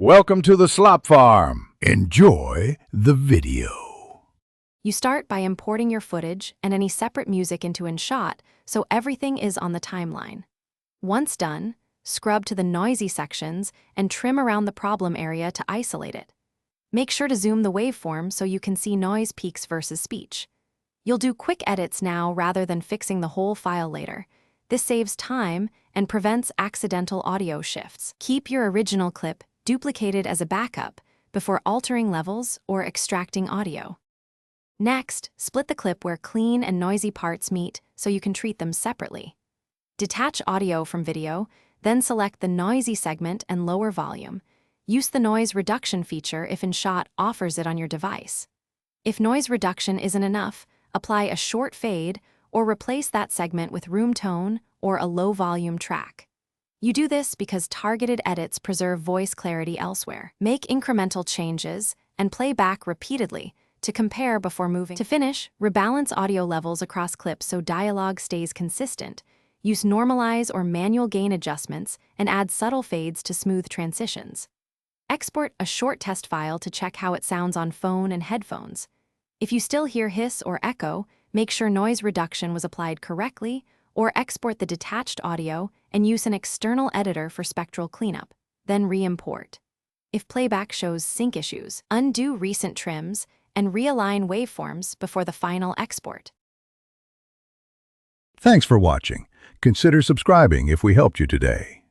Welcome to the Slop Farm. Enjoy the video. You start by importing your footage and any separate music into Inshot so everything is on the timeline. Once done, scrub to the noisy sections and trim around the problem area to isolate it. Make sure to zoom the waveform so you can see noise peaks versus speech. You'll do quick edits now rather than fixing the whole file later. This saves time and prevents accidental audio shifts. Keep your original clip duplicated as a backup before altering levels or extracting audio. Next, split the clip where clean and noisy parts meet so you can treat them separately. Detach audio from video, then select the noisy segment and lower volume. Use the noise reduction feature if Inshot offers it on your device. If noise reduction isn't enough, apply a short fade or replace that segment with room tone or a low-volume track. You do this because targeted edits preserve voice clarity elsewhere. Make incremental changes and play back repeatedly to compare before moving. To finish, rebalance audio levels across clips so dialogue stays consistent. Use normalize or manual gain adjustments and add subtle fades to smooth transitions. Export a short test file to check how it sounds on phone and headphones. If you still hear hiss or echo, make sure noise reduction was applied correctly, or export the detached audio and use an external editor for spectral cleanup, then re-import. If playback shows sync issues, undo recent trims and realign waveforms before the final export. Thanks for watching. Consider subscribing if we helped you today.